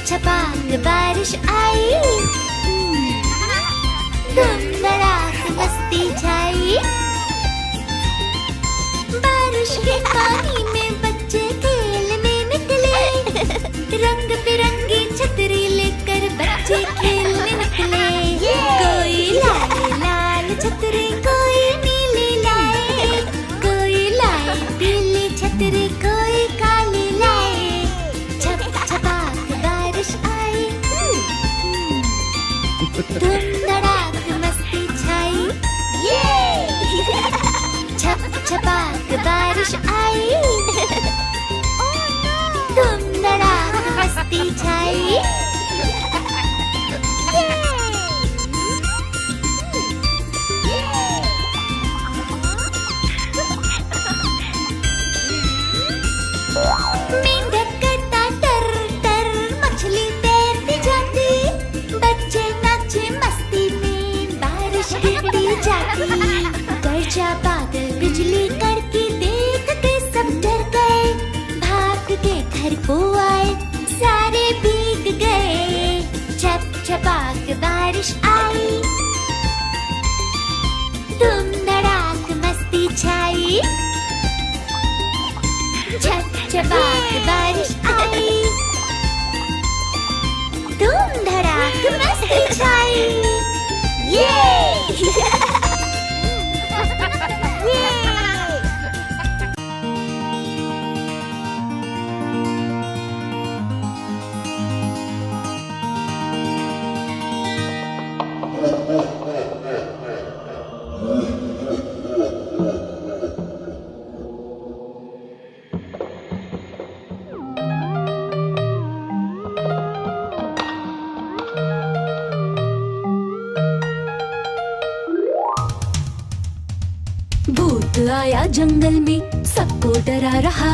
छपाक बारिश आई, धूम धड़ाक मस्ती छाई। बारिश के पानी में बच्चे खेलने निकले, रंग बिरंगी छतरी लेकर बच्चे खेलने निकले। कोई लाल लाल छतरी, कोई नीली लाए, कोई लाए पीली छतरी, कोई काली लाए। छप छपाक बारिश आई, धूम धड़ाक मस्ती छाई। छप छपाक बारिश आई, धूम धड़ाक मस्ती छाई। मेंढक करता टर टर, मछली तैरती जाती, बच्चे नाचे मस्ती में, बारिश गिरती जाती। गर्जा बादल बिजली कड़की देख के सब डर गए, भाग के घर को आए, सारे भीग गए। छप छपाक बारिश आई, धूम धड़ाक मस्ती छाई। छप छपाक बारिश आई, धूम धड़ाक मस्ती छाई। भूत आया जंगल में, सबको डरा रहा,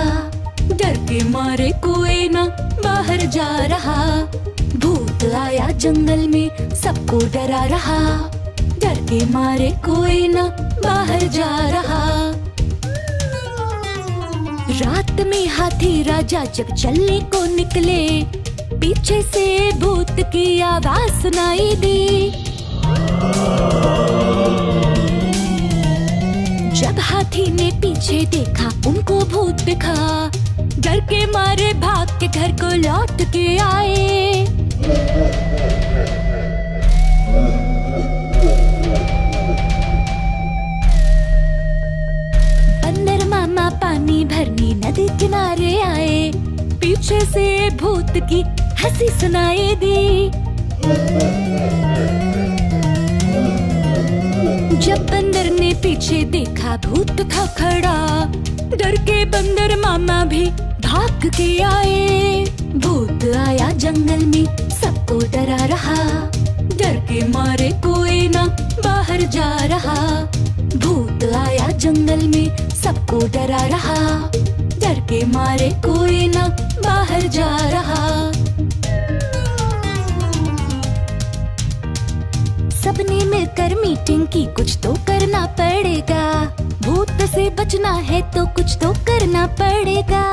डर के मारे कोई ना बाहर जा रहा। भूत आया जंगल में, सबको डरा रहा, डर के मारे कोई ना बाहर जा रहा। रात में हाथी राजा जब चलने को निकले, पीछे से भूत की आवाज सुनाई दी। जब हाथी ने पीछे देखा, उनको भूत दिखा, डर के मारे भाग के घर को लौट के आए। बंदर मामा पानी भरने नदी किनारे आए, पीछे से भूत की हंसी सुनाई दी। जब बंदर ने पीछे देखा, भूत था खड़ा, डर के बंदर मामा भी भाग के आए। भूत आया जंगल में, सबको डरा रहा, डर के मारे कोई ना बाहर जा रहा। भूत आया जंगल में, सबको डरा रहा, डर के मारे कोई ना बाहर जा रहा। सबने मिलकर मीटिंग की, कुछ तो करना पड़ेगा, भूत से बचना है तो कुछ तो करना पड़ेगा।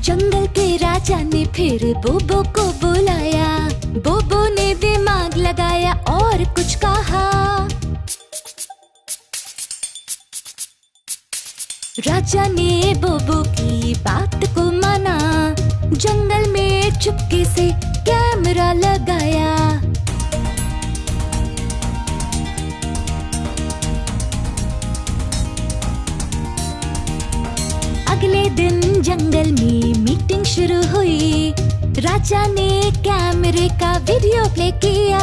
जंगल के राजा ने फिर बोबो को बुलाया, बोबो ने दिमाग लगाया और कुछ कहा। राजा ने बोबो की बात को माना, जंगल में चुपके से कैमरा लगाया। अगले दिन जंगल में मीटिंग शुरू हुई, राजा ने कैमरे का वीडियो प्ले किया।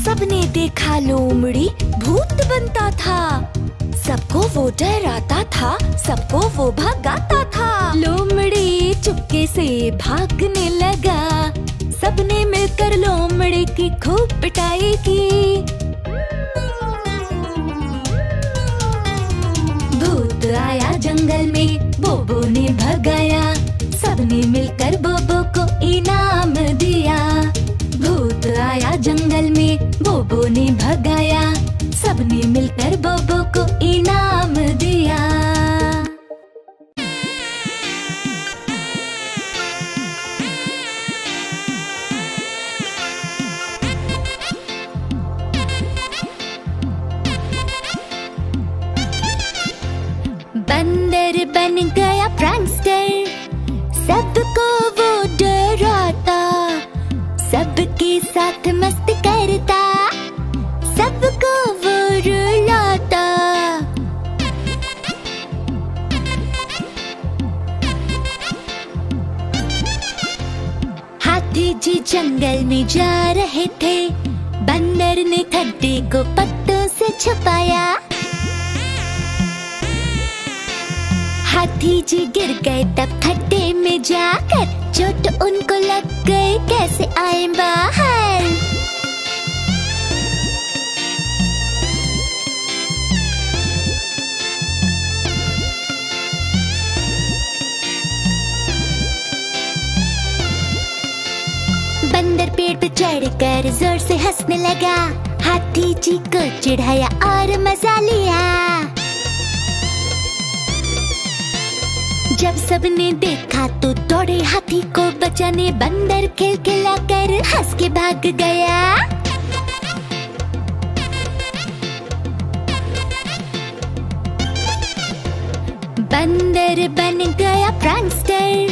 सबने देखा लोमड़ी भूत बनता था, सबको वो डराता था, सबको वो भगाता था। लोमड़ी चुपके से भागने लगा, सबने मिलकर लोमड़ी की खूब पिटाई की। भूत आया जंगल में, बोबो ने भगाया, सबने मिलकर बोबो को इनाम दिया। भूत आया जंगल में, बोबो ने भगाया, सबने मिलकर बोबो को इनाम बन गया प्रैंकस्टर, सबको वो डराता, सबके साथ मस्ती करता, सबको वो रुलाता। हाथी जी जंगल में जा रहे थे, बंदर ने खड्डे को पत्तों से छुपाया। हाथी जी गिर गए तब खड्डे में जाकर, चोट उनको लग गई, कैसे आए बाहर। बंदर पेड़ पे चढ़कर जोर से हंसने लगा, हाथी जी को चिढ़ाया और मजा लिया। जब सबने देखा तो दौड़े हाथी को बचाने, बंदर खिलखिलाकर हंस के भाग गया। बंदर बन गया प्रैंकस्टर,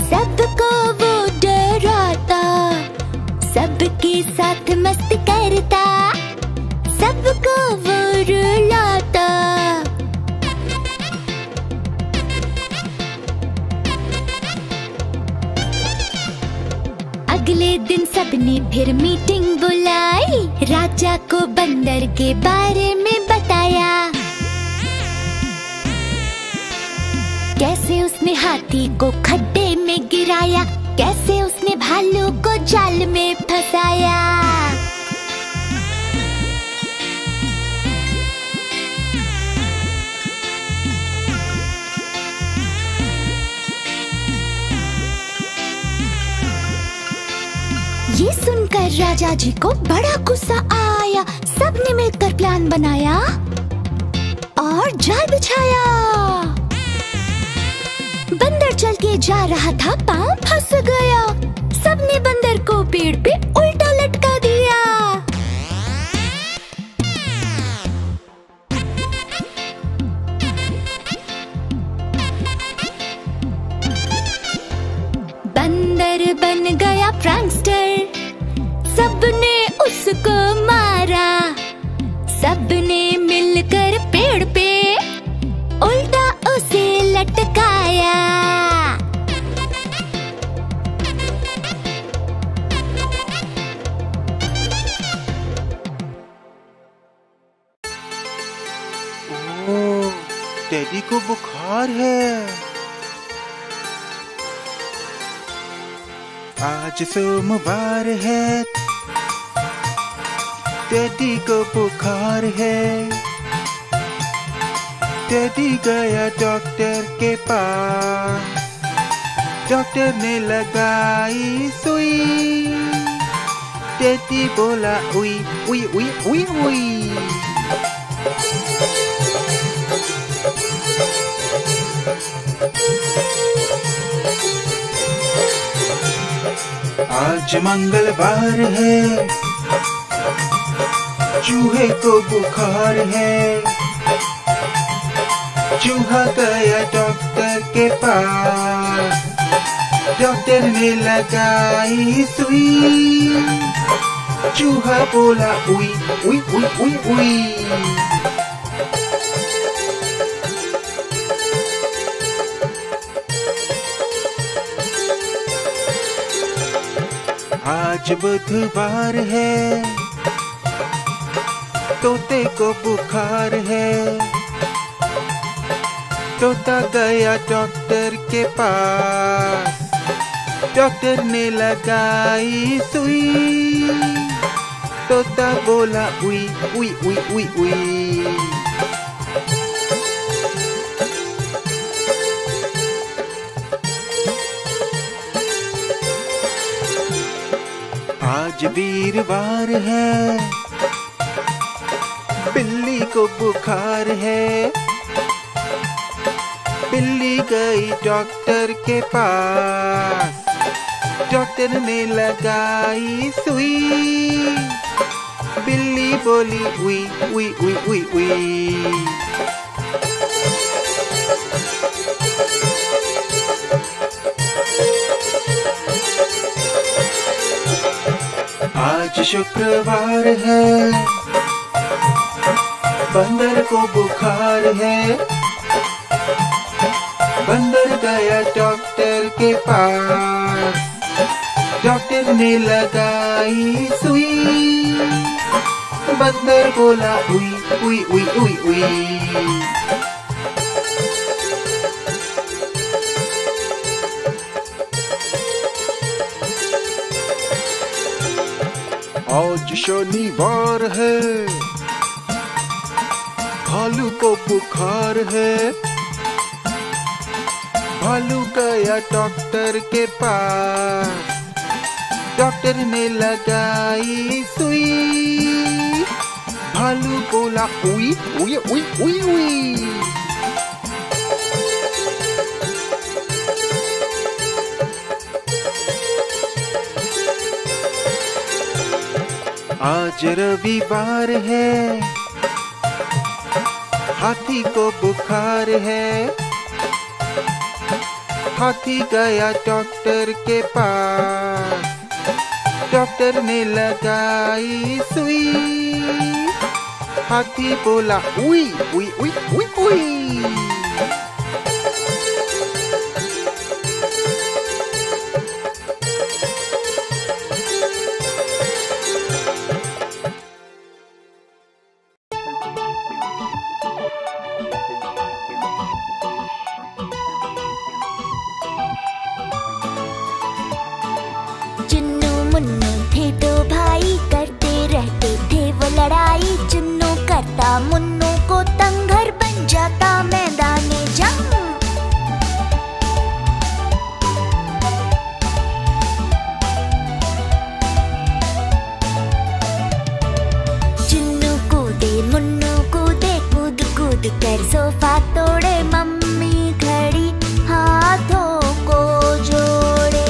सबको वो डराता, सबके साथ मस्ती करता, सबको वो रुलाता। अगले दिन सबने फिर मीटिंग बुलाई, राजा को बंदर के बारे में बताया। कैसे उसने हाथी को खड्डे में गिराया, कैसे उसने भालू को जाल में फंसाया। ये सुनकर राजा जी को बड़ा गुस्सा आया, सबने मिलकर प्लान बनाया और जाल बिछाया। बंदर चल के जा रहा था, पांव फंस गया, सबने बंदर को पेड़ पे उल्टा लटका दिया। बंदर बन गया प्रैंकस्टर, सबने उसको मारा, सबने मिलकर पेड़ पे उल्टा उसे लटकाया। ओह, टेडी को बुखार है। आज सोमवार है, टेडी को बुखार है। टेडी गया डॉक्टर के पास, डॉक्टर ने लगाई सुई। टेडी बोला उई उई उई उई उई। आज मंगलवार है, चूहे को बुखार है। चूहा गया डॉक्टर के पास, डॉक्टर ने लगाई सुई। चूहा बोला उई उई उई उई उई। आज बुधवार है, तोते को बुखार है। तोता गया डॉक्टर के पास, डॉक्टर ने लगाई सुई। तोता बोला उई उई उई उई उई। आज वीरवार है, बिल्ली को बुखार है। बिल्ली गई डॉक्टर के पास, डॉक्टर ने लगाई सुई। बिल्ली बोली उई उई उई उई उई। आज शुक्रवार है, बंदर को बुखार है। बंदर गया डॉक्टर के पास, डॉक्टर ने लगाई सुई। बंदर बोला उई उई उई उई उई। आज शनिवार है, भालू को बुखार है। भालू गया डॉक्टर के पास, डॉक्टर ने लगाई सुई। भालू बोला उई उई उई उई उई। आज रविवार है, हाथी को बुखार है। हाथी गया डॉक्टर के पास, डॉक्टर ने लगाई सुई। हाथी बोला उई उई उई उई उई। चुन्नू मुन्नू थे दो भाई, करते रहते थे वो लड़ाई। चुन्नू करता मुन्नू को तंग, घर बन जाता मैदाने जंग। चुन्नू कूदे मुन्नू कूदे, कूद कूद कर सोफा तोड़े। मम्मी खड़ी हाथों को जोड़े।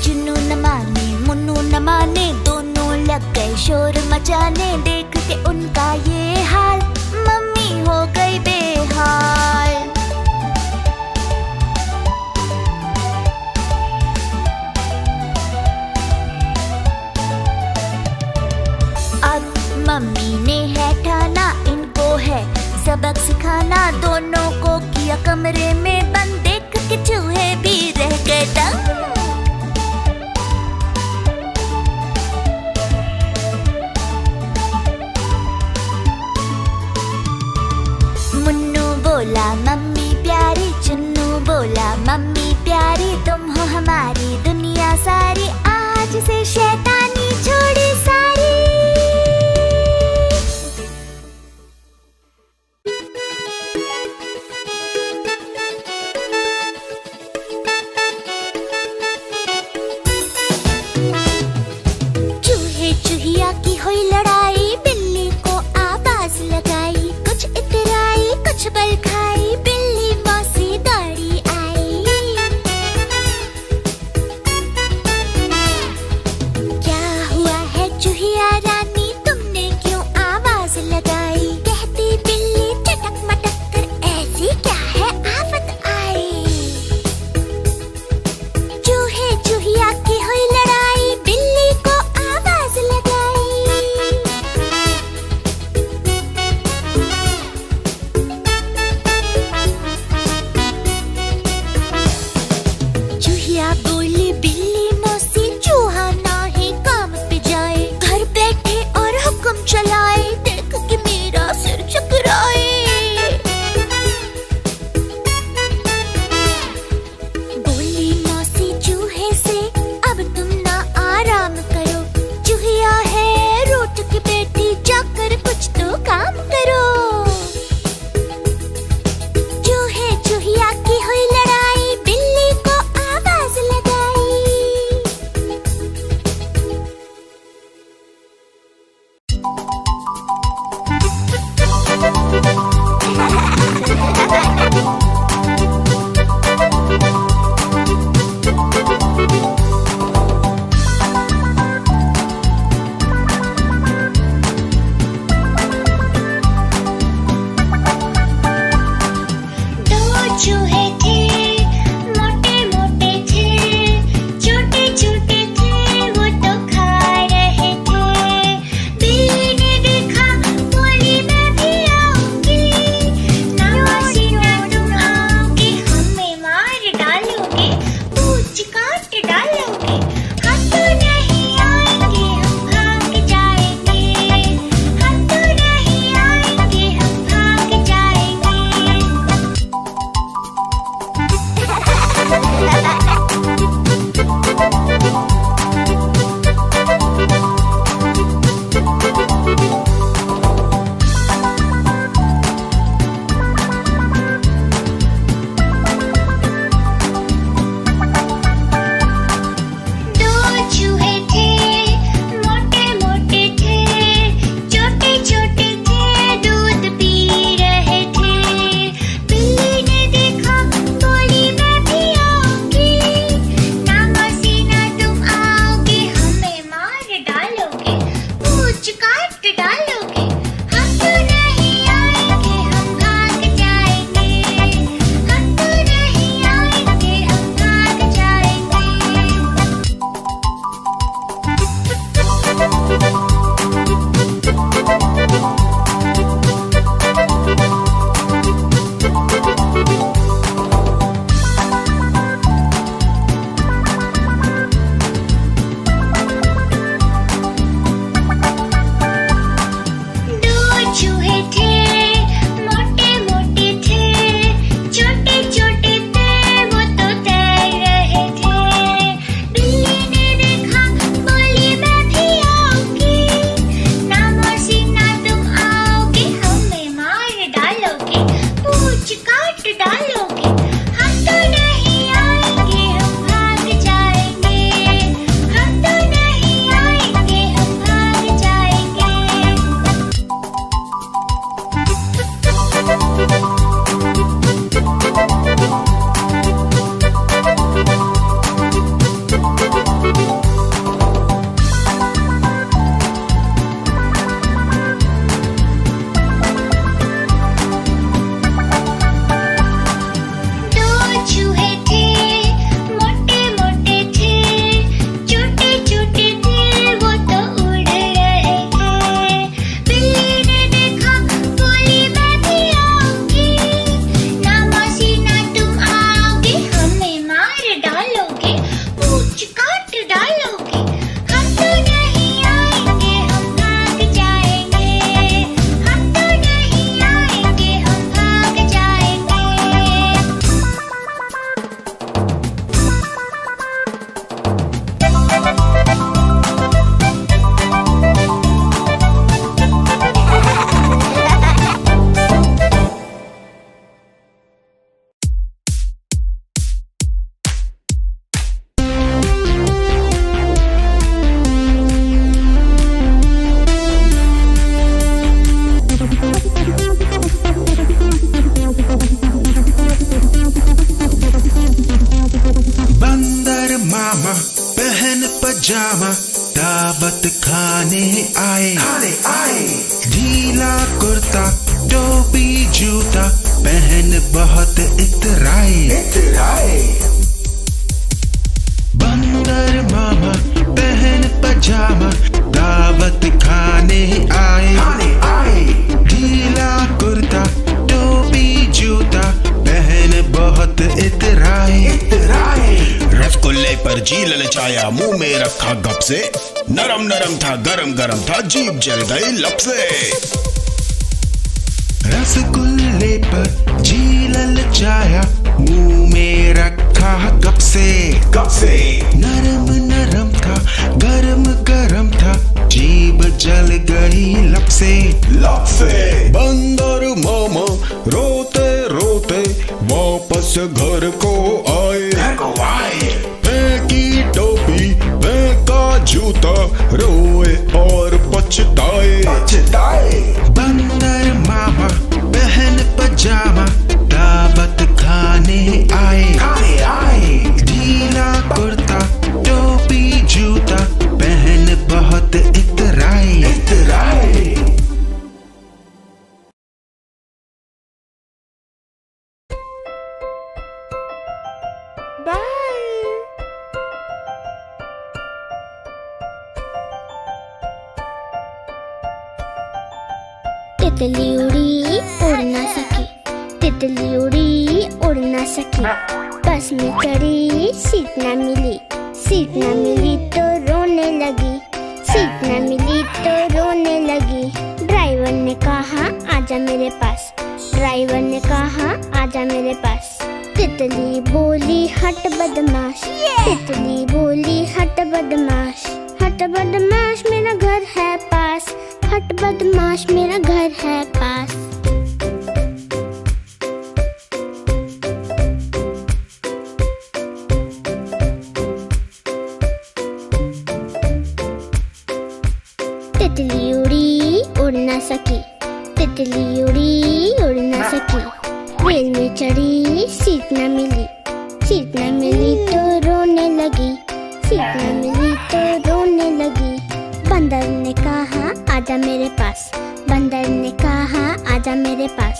चुन्नू न माने मुन्नू न माने, दोनों लग गए शोर मचाने। देख के उनका ये हाल, मम्मी हो गई बेहाल। अब मम्मी ने है ठाना, इनको है सबक सिखाना। दोनों को किया कमरे में बंद, देख के चूहे भी रह गए दंग। मुन्नू बोला मम्मी प्यारी, चुन्नू बोला मम्मी प्यारी। तुम हो हमारी दुनिया सारी, आज से शैतानी छोड़ी सारी। मामा पहन पजामा दावत खाने आए ढीला कुर्ता टोपी जूता पहन बहुत इतराए बंदर मामा पहन पजामा दावत खाने आए ढीला कुर्ता टोपी जूता पहन बहुत इतराए रसगुल्ले पर जी ललचाया मुंह में रखा गप से नरम नरम था गरम गरम था जीभ जल गई लब से रसगुल्ले पर जी ललचाया मुंह में रखा गप से नरम नरम था गरम गरम था जीभ जल गई लब से बंदर मामा रोते रोते वापस घर को आए फेंकी टोपी फेंका जूता रोए और पछताए बंदर मामा पहन पजामा दावत खाने आए ढीला कुर्ता टोपी जूता पहन बहुत इतराए तितली उड़ी उड़ ना सकी तितली उड़ी उड़ ना सकी बस में चढ़ी सीट ना मिली तो रोने लगी ड्राइवर ने कहा आजा मेरे पास तितली बोली हट बदमाश हट बदमाश मेरा घर है पास हट बदमाश मेरा घर है पास तितली उड़ी उड़ ना सकी रेल में चढ़ी सीट न मिली तो रोने लगी बंदर ने कहा आजा मेरे पास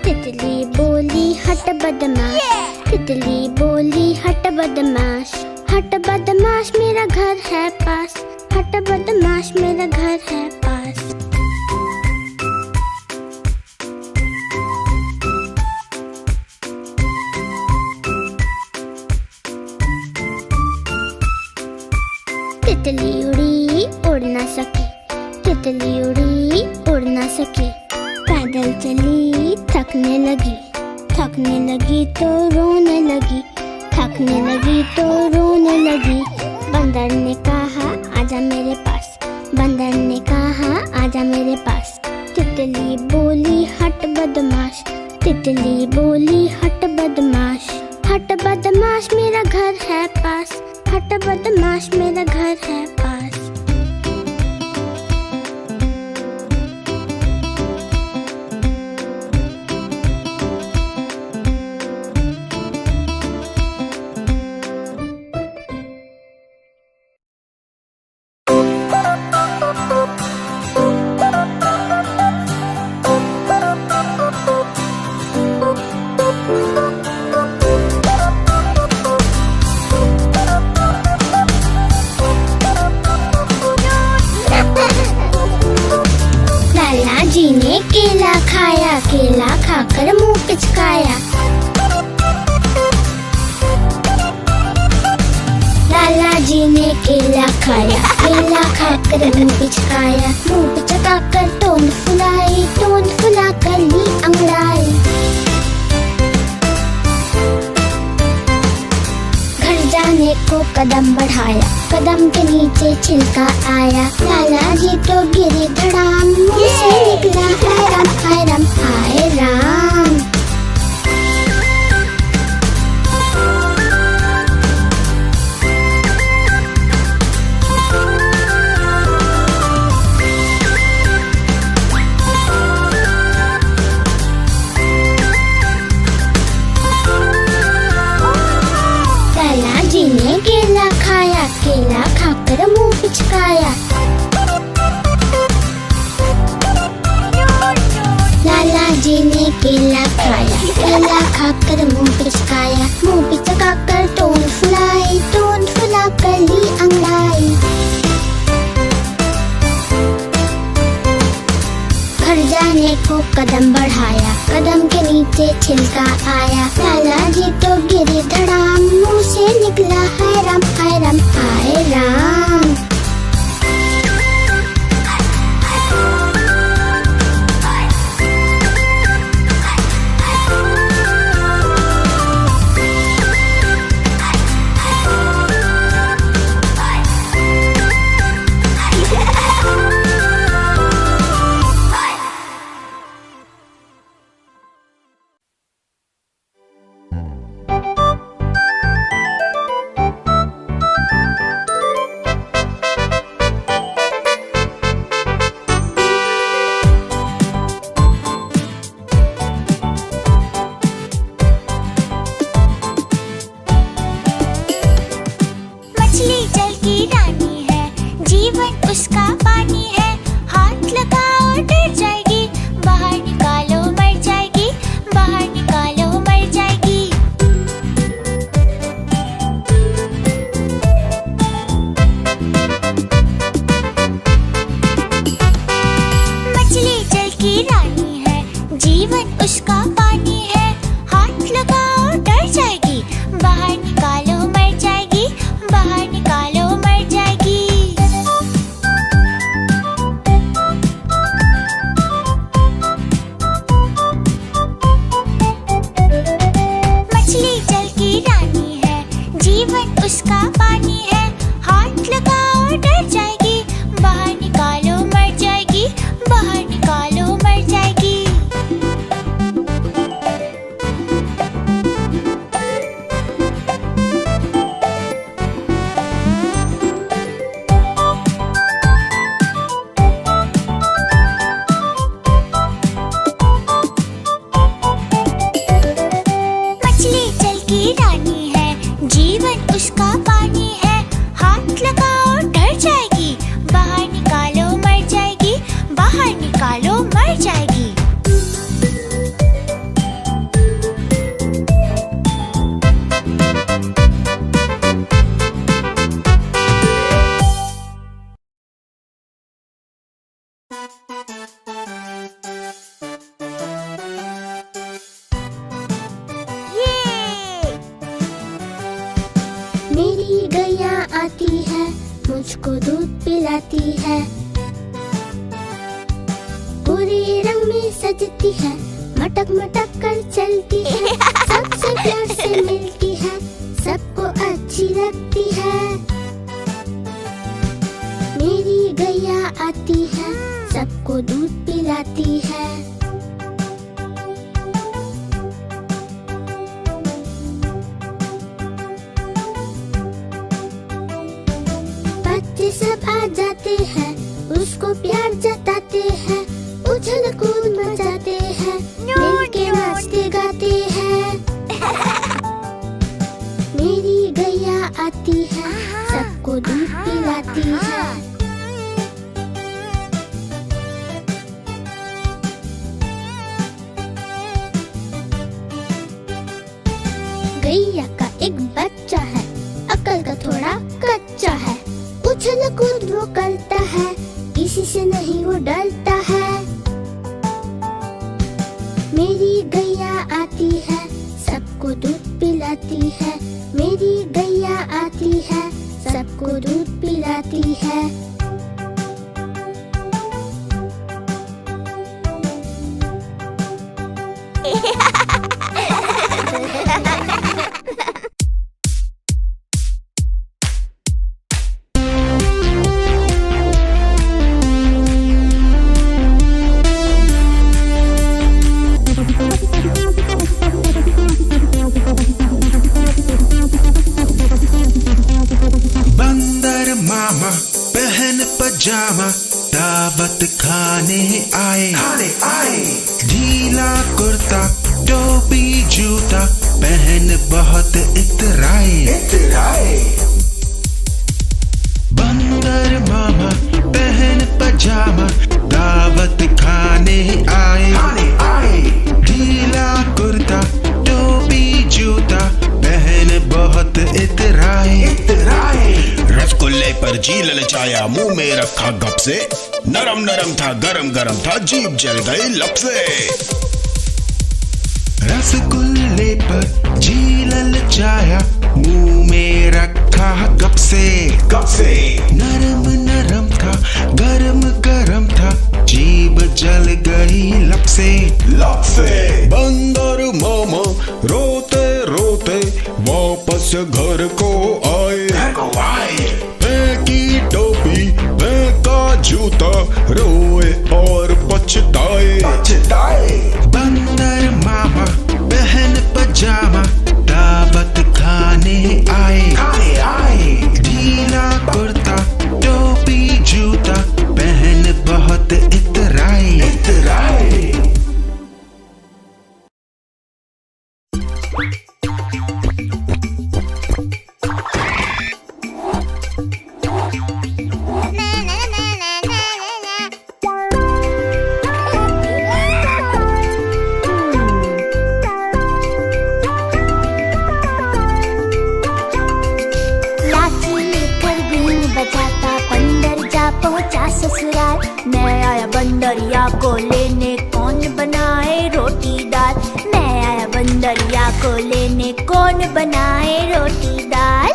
तितली बोली हट बदमाश मेरा घर है पास हट बदमाश मेरा घर है पास तितली उड़ी उड़ ना सकी पैदल चली थकने लगी तो रोने लगी बंदर ने कहा आजा मेरे पास तितली बोली हट बदमाश मेरा घर है पास हट बदमाश मेरा घर है पास जी ने केला खाकर मुंह पिचकाया लाला जी ने केला खाकर मुंह पिचकाकर तोंद फुलाकर ली अंगड़ाई घर जाने को कदम बढ़ाया कदम के नीचे छिलका आया लाला जी तो गिरे धड़ाम मुंह से निकला हाय राम हाय राम लाला जी ने केला खाया देखो कदम बढ़ाया, कदम के नीचे छिलका आया। लाला जी तो गिरे धड़ाम, मुंह से निकला हाय राम हाय राम हाय राम। मेरी गैया आती है, मुझको दूध पिलाती है। पूरे रंग में सजती है, मटक मटक कर चलती है। सबसे प्यार से मिलती है, सबको अच्छी लगती है। मेरी गैया आती है, सबको दूध पिलाती है। बच्चे सब आ जाते हैं, उसको प्यार जताते हैं, उछल कूद मचाते हैं, मिलके नाचते गाते हैं। मेरी गैया आती है, सबको दूध पिलाती है। गैया का एक बच्चा है, अकल का थोड़ा कच्चा है। उछल कूद वो करता है, किसी से नहीं वो डरता है। मेरी गैया आती है, सबको दूध पिलाती है। मेरी गैया आती है, सबको दूध पिलाती है। पजामा दावत खाने आए। ढीला कुर्ता टोपी जूता पहन बहुत इतराए। बंदर मामा पहन पजामा दावत खाने आए। ढीला कुर्ता टोपी जूता पहन बहुत इतराए। रसगुल्ले रसगुल्ले पर जी ललचाया, मुंह में रखा गप से। नरम नरम था गरम गरम था, जीभ जल गई लब से। रसगुल्ले पर जी ललचाया, मुंह में रखा कब से। नरम नरम था गरम गरम था, जीभ जल गई लब से। बंदर मामा रोते रोते वापस घर को आए। फेंकी टोपी फेंका जूता, रोए और पछताए। बंदर मामा पहन पजामा, दावत खाने आए। ढीला कुर्ता टोपी जूता, पहन बहुत इतराए। पहुंचा ससुराल, मैं आया बंदरिया को लेने, कौन बनाए रोटी दाल। मैं आया बंदरिया को लेने, कौन बनाए रोटी दाल।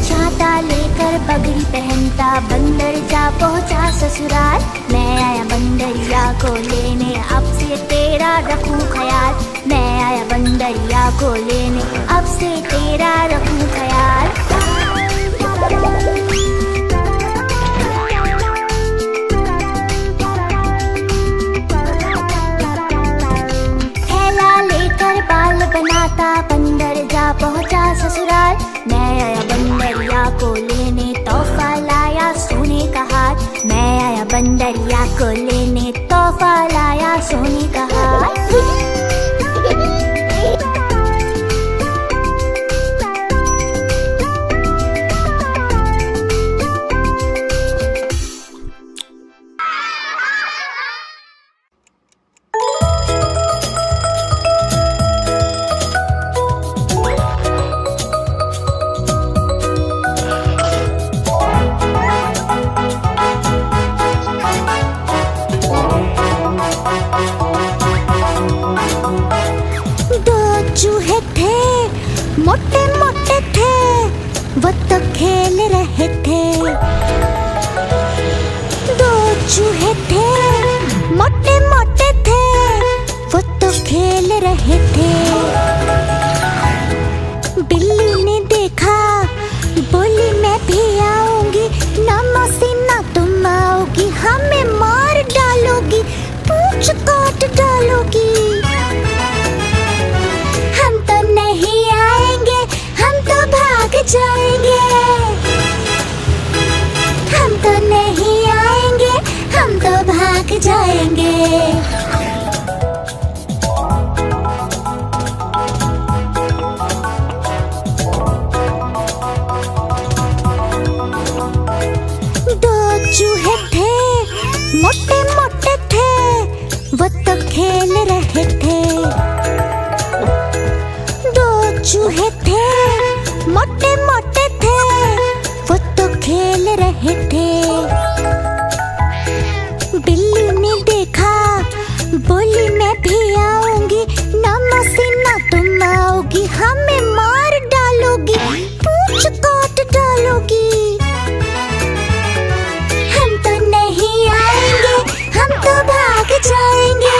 छाता लेकर पगड़ी पहनता, बंदर जा पहुंचा ससुराल। मैं आया बंदरिया को लेने, अब से तेरा रखूं ख्याल। मैं आया बंदरिया को लेने, अब से तेरा रखूं ख्याल। थैला लेकर बाल बनाता, बंदर जा पहुंचा ससुराल। मैं आया बंदरिया को लेने, तोहफा लाया सोने का हार। मैं आया बंदरिया को लेने, तोहफा लाया सोने का हार। मोटे मोटे थे वो तो खेल रहे थे। दो चूहे थे मोटे मोटे थे, वो तो खेल रहे थे। बिल्ली ने देखा, बोली मैं भी आऊंगी, ना मौसी ना तुम आओगी। हमें मार डालोगी, पूंछ काट डालोगी। जाएंगे हम तो नहीं आएंगे, हम तो भाग जाएंगे। दो चूहे थे मोटे मोटे थे, वो तो खेल रहे थे। दो चूहे थे मोटे मोटे थे, वो तो खेल रहे थे। बिल्ली ने देखा, बोली मैं भी आऊंगी, ना मौसी ना तुम आओगी। हमें मार डालोगी, पूंछ काट डालोगी। हम तो नहीं आएंगे, हम तो भाग जाएंगे।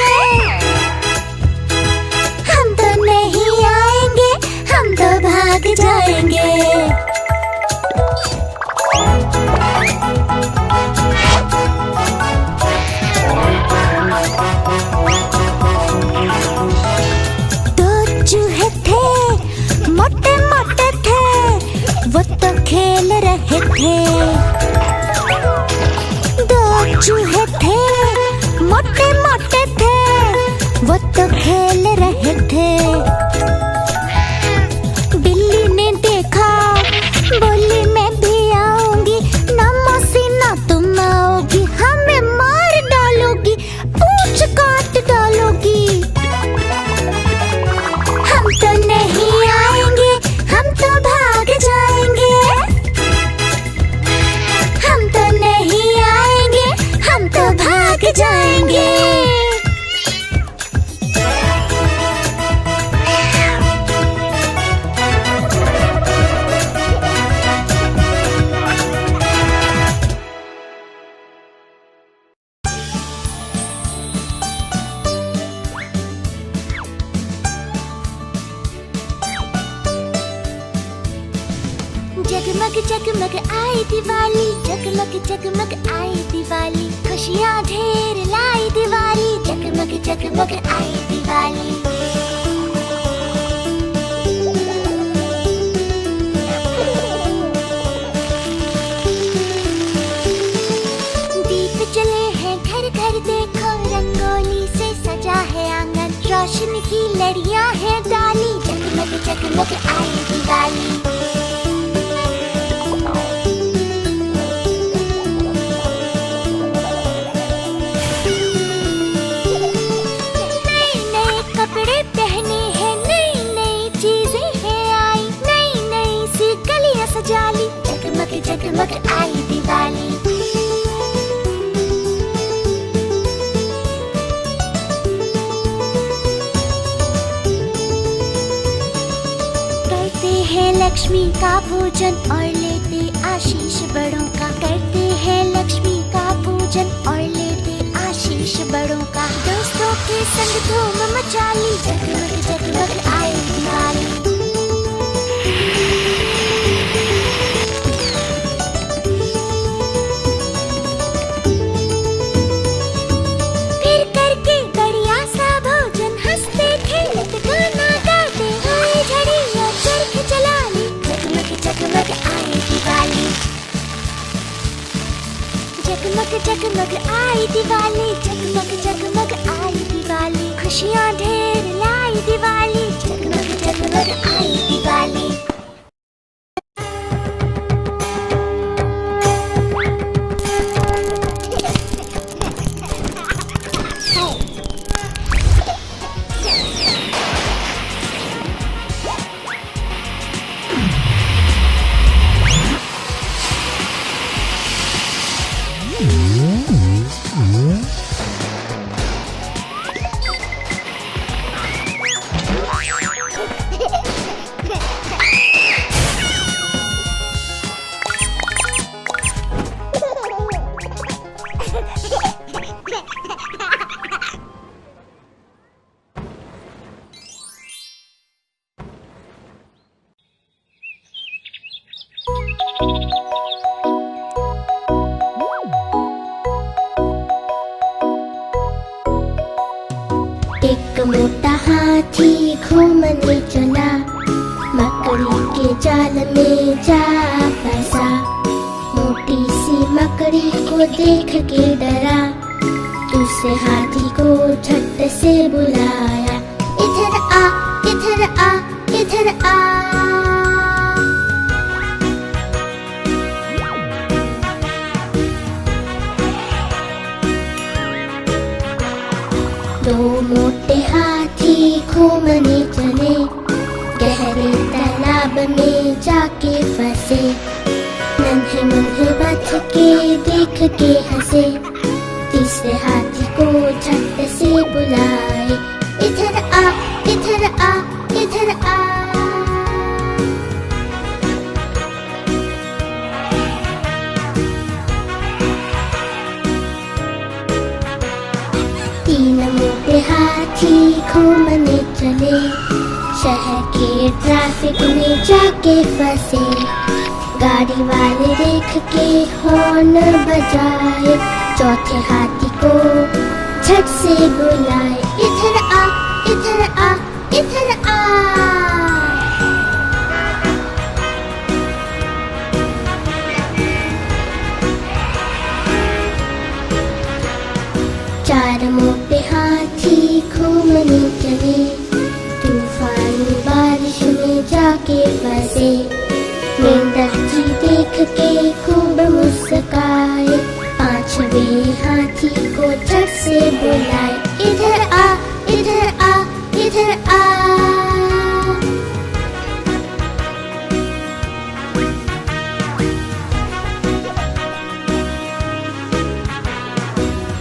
हम तो नहीं आएंगे, हम तो भाग जाएंगे। दो चूहे थे मोटे मोटे थे, वो तो खेल रहे थे। दो चूहे थे मोटे मोटे थे, वो तो खेल रहे थे। बिल्ली ने देखा, बोली मैं भी आऊंगी, ना मौसी ना तुम आओगी। हमें मार डालोगी, पूंछ काट डालोगी। जगमग जगमग आई दिवाली, जगमग जगमग आई दिवाली, खुशियाँ ढेर लाई दिवाली, जगमग जगमग आई दिवाली। दीप जले हैं घर घर देखो, रंगोली से सजा है आंगन, रोशनी की लड़ियाँ हैं डाली, जगमग जगमग आई दिवाली। जगमग आई दिवाली। करते हैं लक्ष्मी का पूजन और लेते आशीष बड़ों का, करते हैं लक्ष्मी का पूजन और लेते आशीष बड़ों का, दोस्तों के संग धूम मचाली, जगमग जगमग आई दिवाली। जगमग जगमग आई दिवाली, जगमग जगमग आई दिवाली, खुशियाँ ढेर लाई दिवाली, जगमग जगमग आई दिवाली। एक मोटा हाथी घूमने चला, मकड़ी के जाल में जा फंसा, मोटी सी मकड़ी को देख के डरा, दूसरे हाथी को झट से बुलाया, इधर आ इधर आ इधर आ। दो मोटे हाथी घूमने चले, गहरे तालाब में जाके फंसे, नन्हे मुन्हे बच के देख के हंसे, तीसरे हाथी को झट से बुलाए, इधर आ इधर आ इधर आ। तीन मोटे हाथी घूमने चले, शहर के ट्रैफिक में जाके फंसे, गाड़ी वाले देख के हॉर्न बजाए, चौथे हाथी को झट से बुलाए, इधर आ इधर आ इधर आ। चार मोटे हाथी घूमने चले, तूफानी बारिश में जाके फंसे, मेंढक जी देख के खूब मुस्काए, पांचवें हाथी को झट से बुलाए, इधर आ इधर आ इधर आ।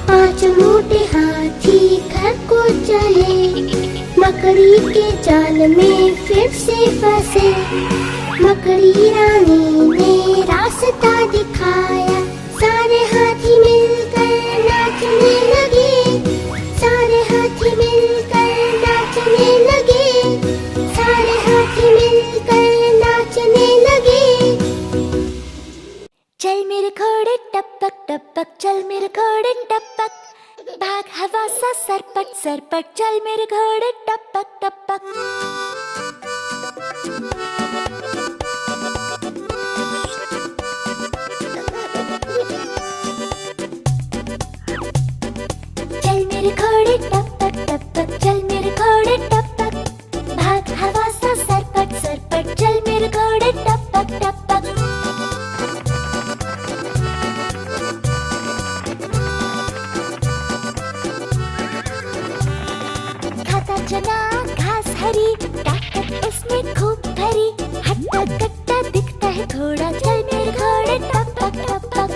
पांच मोटे हाथी घर को चले, मकड़ी के जाल में फिर से फंसे, मकड़ी रानी ने रास्ता दिखाया, सारे हाथी मिलकर नाचने लगे, सारे हाथी मिलकर नाचने लगे, सारे हाथी मिलकर नाचने लगे। सरपट चल मेरे घोड़े टपक टपक। चल मेरे घोड़े टपक टपक, चल मेरे घोड़े टपक, भाग हवा सा सरपट सरपट, चल मेरे घोड़े टपक टपक। खाता चना घास हरी, ताकत उसमें खूब भरी, हट्टा कट्टा दिखता है घोड़ा, चल मेरे घोड़े टपक टपक।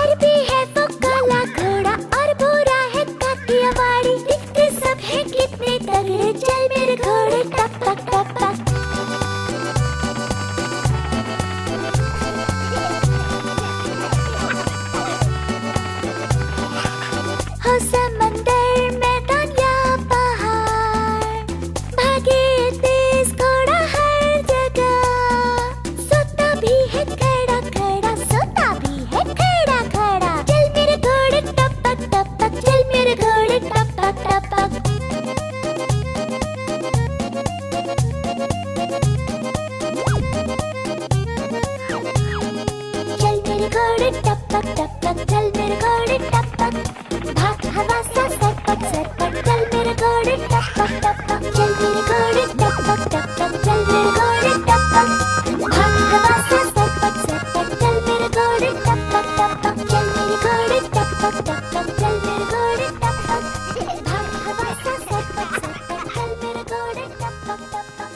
अरबी है वो काला घोड़ा और भूरा है काठियावाड़ी, दिखते सब है कितने तगड़े, चल मेरे घोड़े टपक टपक। हो समंदर मैदान या पहाड़, भागे तेज घोड़ा हर जगह, सोता भी है खड़ा खड़ा, सोता भी है खड़ा खड़ा, चल मेरे घोड़े टपक टपक, चल मेरे घोड़े टपक टपक। चल मेरे घोड़े टपक टपक, चल मेरे घोड़े टपक, भाग हवा सा सरपट सरपट, चल मेरे घोड़े टपक टपक, चल मेरे घोड़े टपक टपक, चल मेरे घोड़े टपक, भाग हवा सा सरपट सरपट, चल मेरे घोड़े टपक टपक, चल मेरे घोड़े टपक टपक, चल मेरे घोड़े टपक, भाग हवा सा सरपट सरपट, चल मेरे घोड़े टपक टपक।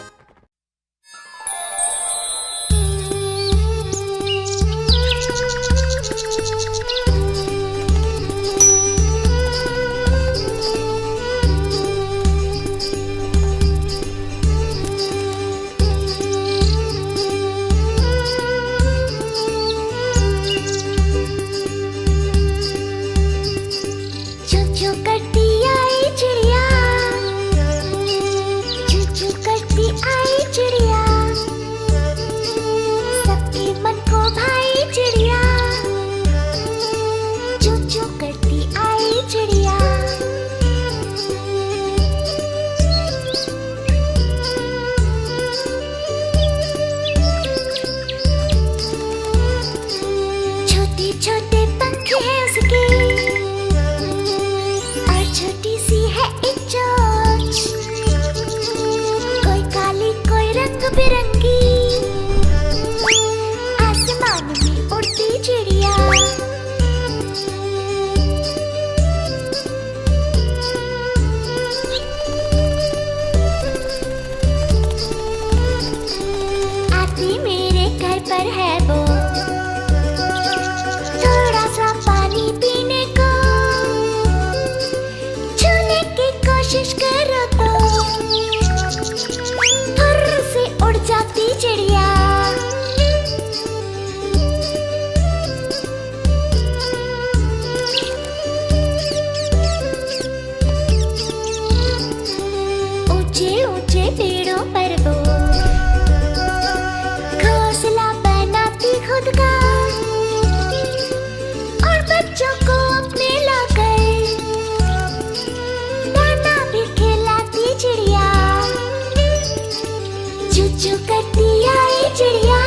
चू चू करती आई चिड़िया, चू चू करती आई चिड़िया, सबके मन को भाई चिड़िया, चू चू करती आई चिड़िया। छोटे छोटे पंख हैं उसके, और छोटी सी है एक चोंच, कोई काली कोई रंग बिरंगी, आसमान में उड़ती चिड़िया। आती मेरे घर पर है वो, थोड़ा सा पानी पीने को, छूने की कोशिश करो तो फुर्र से उड़ जाती चिड़िया। ऊंचे ऊंचे पेड़ों पर वो घोंसला बनाती खुद का, और बच्चों को अपने लाकर दाना भी खिलाती चिड़िया। चू चू करती आई चिड़िया,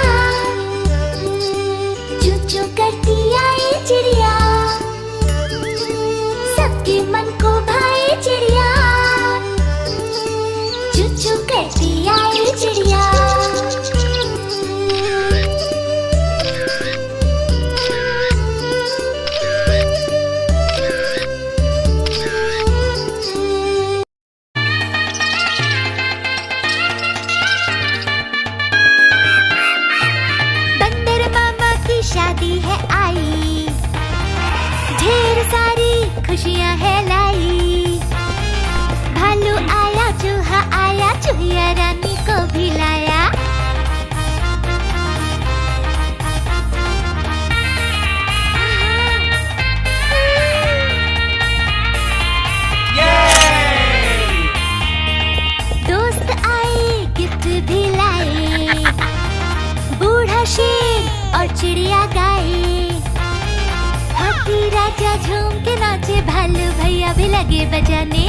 चू चू करती आई चिड़िया, सबके मन को भाई चिड़िया, चू चू करती आई चिड़िया। बंदर मामा की शादी है आई, ढेर सारी खुशियां है लाई, भालू आया चूहा आया, चूहिया रानी को भी लाया। दोस्त आए गिफ्ट भी लाए, बूढ़ा शेर और चिड़िया गाए। हाथी राजा झूम के नाचे, भालू भैया भी लगे बजाने।